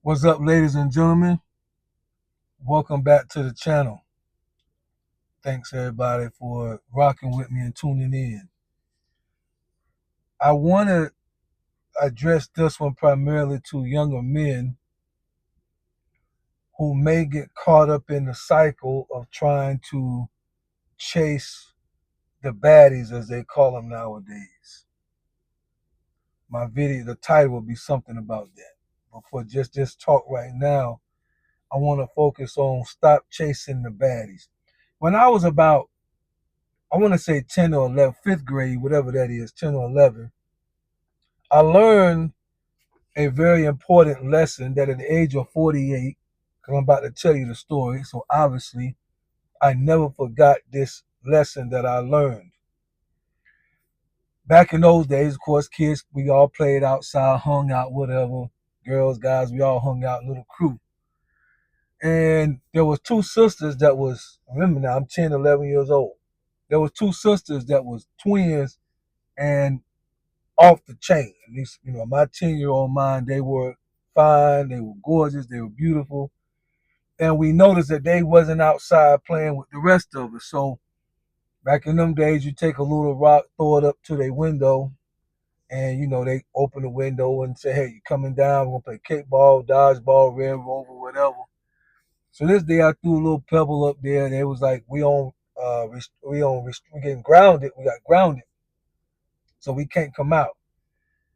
What's up, ladies and gentlemen? Welcome back to the channel. Thanks, everybody, for rocking with me and tuning in. I want to address this one primarily to younger men who may get caught up in the cycle of trying to chase the baddies, as they call them nowadays. My video, the title will be something about that. But for just this talk right now, I want to focus on stop chasing the baddies. When I was about I want to say 10 or 11, fifth grade, whatever that is, 10 or 11, I learned a very important lesson that at the age of 48, because I'm about to tell you the story, so obviously I never forgot this lesson that I learned. Back in those days, of course, kids, we all played outside, hung out, whatever. Girls, guys, we all hung out, little crew. And there was two sisters that was, remember now, I'm 10, 11 years old. There was two sisters that was twins, and off the chain. At least, my 10-year-old mind, they were fine, they were gorgeous, they were beautiful. And we noticed that they wasn't outside playing with the rest of us. So back in them days, you take a little rock, throw it up to their window, and they open the window and say, "Hey, you coming down? We're gonna play kickball, dodgeball, red rover, whatever." So this day I threw a little pebble up there, and it was like we getting grounded. We got grounded, so we can't come out.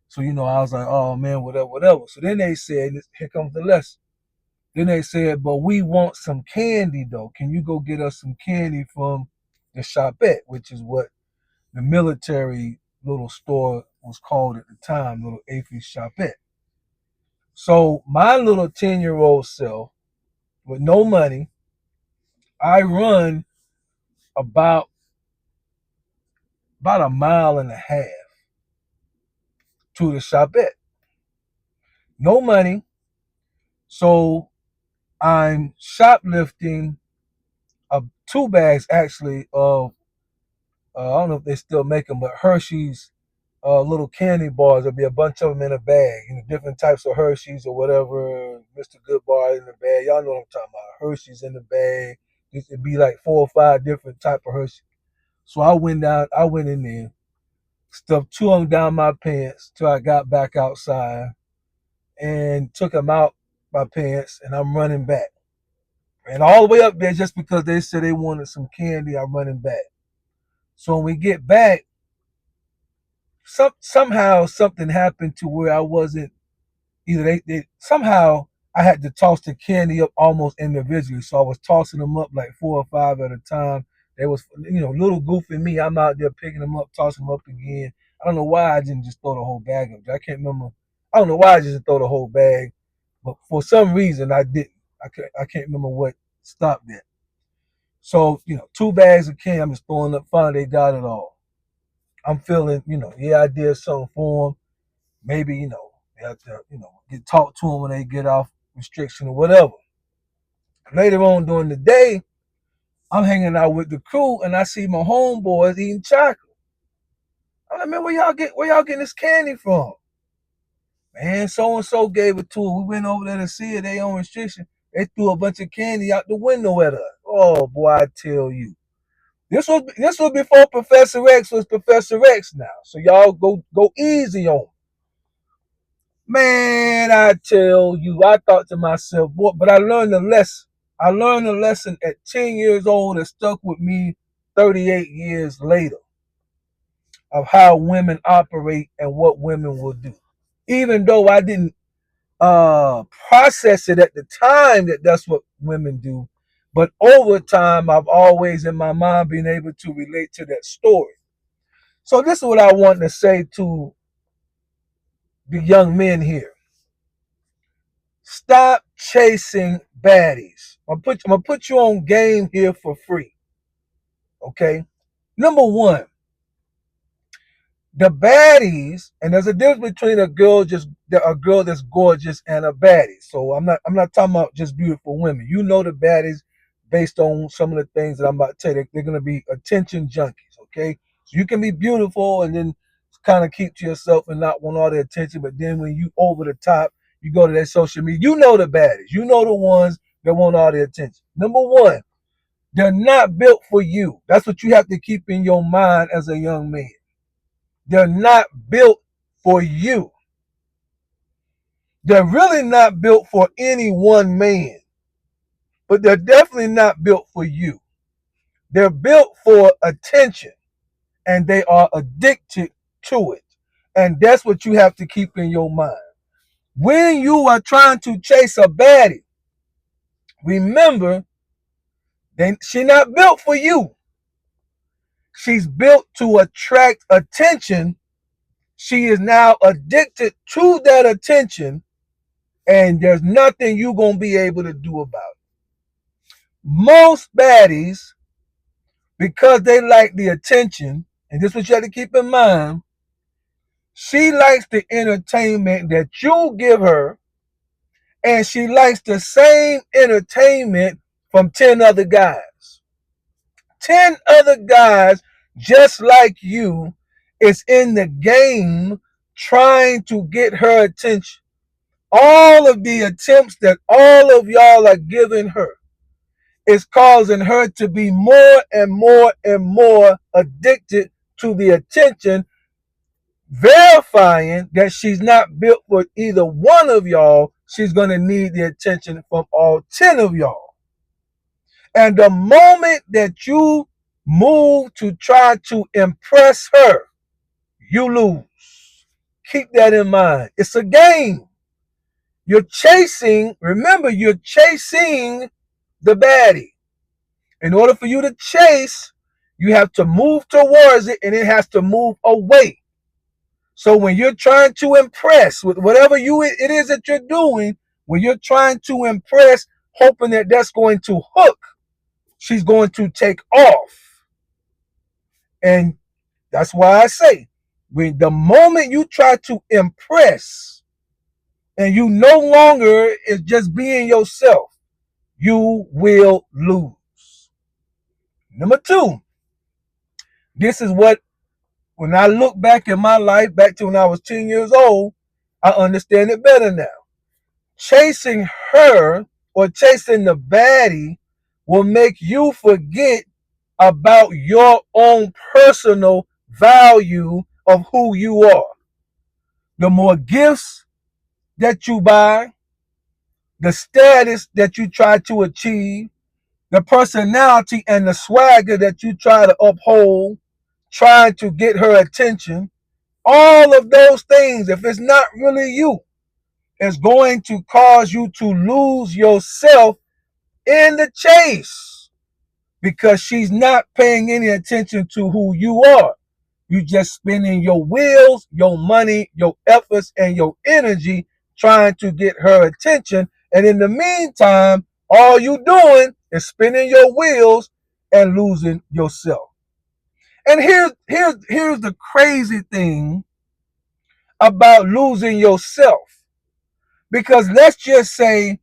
So, I was like, oh man, whatever, whatever. So then they said, here comes the lesson. Then they said, but we want some candy though. Can you go get us some candy from the shopette, which is what the military little store was called at the time, little Aphis shopette. So my little 10-year-old self, with no money, I run about about a mile and a half to the shopette. No money. So I'm shoplifting two bags actually of I don't know if they still make them, but Hershey's little candy bars. There'll be a bunch of them in a bag, different types of Hershey's or whatever. Mr. Goodbar in the bag. Y'all know what I'm talking about. Hershey's in the bag. It'd be like 4 or 5 different type of Hershey. So I went in there, stuffed two of them down my pants till I got back outside, and took them out my pants, and I'm running back. And all the way up there, just because they said they wanted some candy, I'm running back. So when we get back, somehow something happened to where I wasn't either they somehow I had to toss the candy up almost individually. So I was tossing them up like 4 or 5 at a time. They was little goofy me. I'm out there picking them up, tossing them up again. I don't know why I didn't just throw the whole bag up. I can't remember. I don't know why I just throw the whole bag, but for some reason I didn't. I can't remember what stopped that. So 2 bags of candy. I'm just throwing up. Finally, they got it all. I'm feeling, yeah, I did something for them. Maybe, they have to, get talked to them when they get off restriction or whatever. Later on during the day, I'm hanging out with the crew and I see my homeboys eating chocolate. I'm like, man, where y'all getting this candy from? Man, so and so gave it to us. We went over there to see it. They on restriction. They threw a bunch of candy out the window at us. Oh boy, I tell you. This was before Professor X was Professor X now. So y'all go easy on him. Man, I tell you, I thought to myself, boy, but I learned a lesson. I learned a lesson at 10 years old that stuck with me 38 years later of how women operate and what women will do. Even though I didn't process it at the time that that's what women do, but over time, I've always in my mind been able to relate to that story. So this is what I want to say to the young men here. Stop chasing baddies. I'm gonna put you on game here for free. Okay. Number one, the baddies, and there's a difference between a girl that's gorgeous and a baddie. So I'm not talking about just beautiful women. The baddies based on some of the things that I'm about to tell you. They're gonna be attention junkies. Okay. So you can be beautiful and then kind of keep to yourself and not want all the attention, but then when you over the top, you go to that social media, you know the baddies. You know the ones that want all the attention. Number one, they're not built for you. That's what you have to keep in your mind as a young man. They're not built for you. They're really not built for any one man, but they're definitely not built for you. They're built for attention, and they are addicted to it. And that's what you have to keep in your mind. When you are trying to chase a baddie, remember, she's not built for you. She's built to attract attention. She is now addicted to that attention, and there's nothing you're going to be able to do about it. Most baddies, because they like the attention, and this is what you have to keep in mind, she likes the entertainment that you give her, and she likes the same entertainment from 10 other guys. 10 other guys just like you is in the game trying to get her attention. All of the attempts that all of y'all are giving her is causing her to be more and more and more addicted to the attention, verifying that she's not built for either one of y'all. She's going to need the attention from all 10 of y'all. And the moment that you move to try to impress her, you lose. Keep that in mind. It's a game. Remember, you're chasing the baddie. In order for you to chase, you have to move towards it, and it has to move away. So when you're trying to impress with whatever it is that you're doing, when you're trying to impress, hoping that that's going to hook, she's going to take off. And that's why I say, when the moment you try to impress and you no longer is just being yourself, you will lose. Number two, this is what, when I look back in my life, back to when I was 10 years old, I understand it better now. Chasing her or chasing the baddie will make you forget about your own personal value of who you are. The more gifts that you buy, the status that you try to achieve, the personality and the swagger that you try to uphold, trying to get her attention, all of those things, if it's not really you, is going to cause you to lose yourself in the chase, because she's not paying any attention to who you are. You just spending your wheels, your money, your efforts, and your energy trying to get her attention. And in the meantime, all you doing is spinning your wheels and losing yourself. And here's the crazy thing about losing yourself. Because let's just say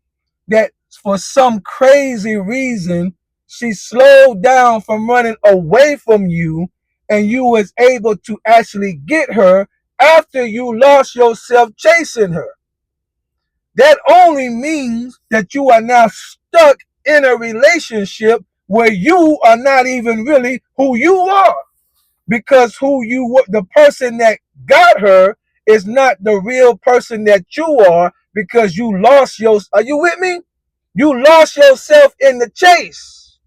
that for some crazy reason, she slowed down from running away from you, and you was able to actually get her after you lost yourself chasing her. That only means that you are now stuck in a relationship where you are not even really who you are, because the person that got her is not the real person that you are, because you lost are you with me? You lost yourself in the chase.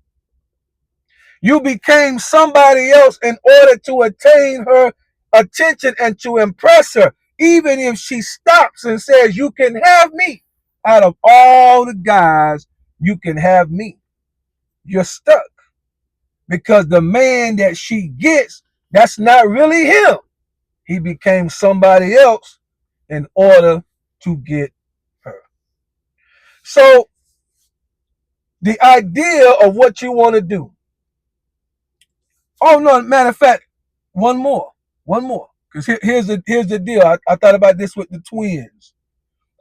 You became somebody else in order to attain her attention and to impress her. Even if she stops and says, you can have me, out of all the guys, you can have me, you're stuck. Because the man that she gets, that's not really him. He became somebody else in order to get her. So the idea of what you want to do. Oh no, matter of fact, one more. Because here's the deal. I thought about this with the twins.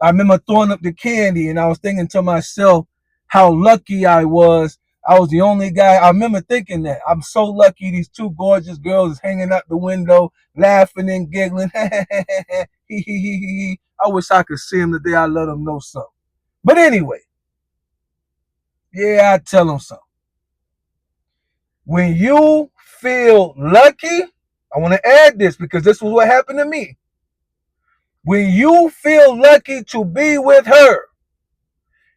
I remember throwing up the candy, and I was thinking to myself how lucky I was. I was the only guy. I remember thinking that. I'm so lucky these two gorgeous girls is hanging out the window, laughing and giggling. He. I wish I could see him today. I let him know something. But anyway, yeah, I tell him something. When you feel lucky, I want to add this because this was what happened to me. When you feel lucky to be with her,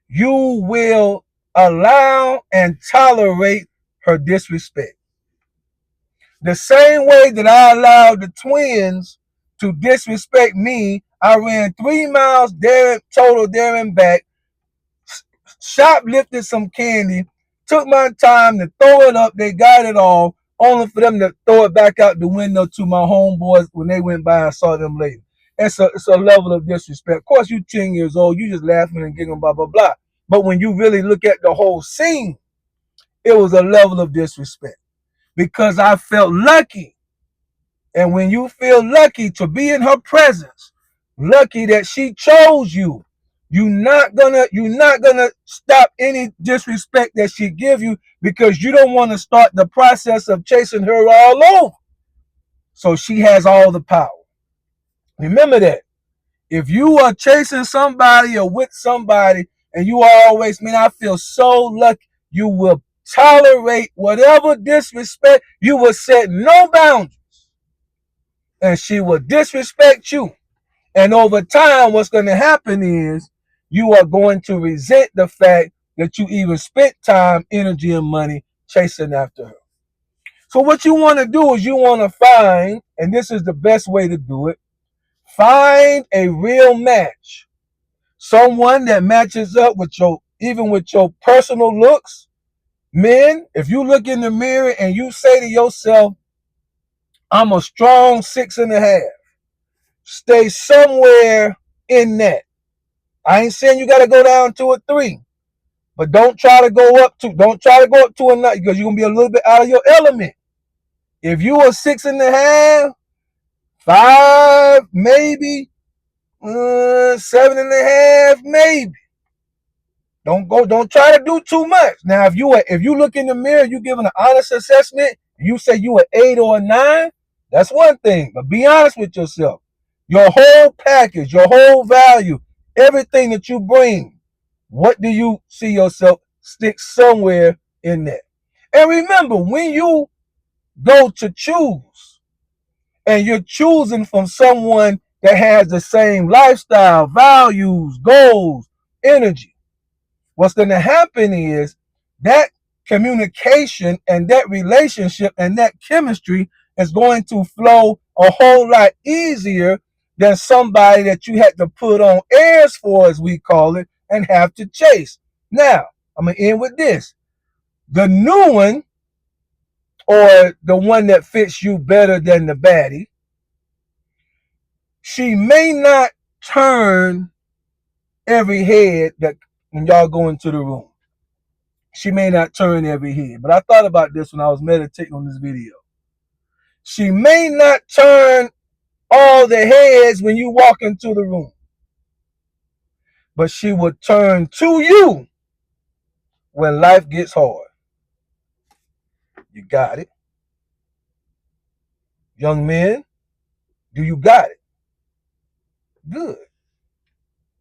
you will allow and tolerate her disrespect. The same way that I allowed the twins to disrespect me, I ran 3 miles there total there and back, shoplifted some candy, took my time to throw it up. They got it all, only for them to throw it back out the window to my homeboys when they went by and saw them later. It's a level of disrespect. Of course, you 10 years old, you just laughing and giggling, blah, blah, blah. But when you really look at the whole scene, it was a level of disrespect because I felt lucky. And when you feel lucky to be in her presence, lucky that she chose you, you're not gonna stop any disrespect that she give you because you don't want to start the process of chasing her all over. So she has all the power. Remember that. If you are chasing somebody or with somebody and you always, man, I feel so lucky, you will tolerate whatever disrespect. You will set no boundaries and she will disrespect you. And over time, what's going to happen is you are going to resent the fact that you even spent time, energy, and money chasing after her. So what you want to do is you want to find, and this is the best way to do it, find a real match. Someone that matches up with even with your personal looks. Men, if you look in the mirror and you say to yourself, I'm a strong 6.5, stay somewhere in that. I ain't saying you got to go down to a 3, but don't try to go up to a 9 because you're going to be a little bit out of your element. If you are 6.5, 5, maybe, 7.5, maybe. Don't try to do too much. Now, if you look in the mirror, you give an honest assessment, you say you an 8 or a 9, that's one thing. But be honest with yourself. Your whole package, your whole value, everything that you bring, what do you see yourself stick somewhere in there? And remember, when you go to choose, and you're choosing from someone that has the same lifestyle, values, goals, energy, what's going to happen is that communication and that relationship and that chemistry is going to flow a whole lot easier than somebody that you had to put on airs for, as we call it, and have to chase. Now, I'm going to end with this. The new one, or the one that fits you better than the baddie, she may not turn every head that when y'all go into the room. She may not turn every head. But I thought about this when I was meditating on this video. She may not turn all the heads when you walk into the room, but she will turn to you when life gets hard. You got it? Young men, do you got it? Good.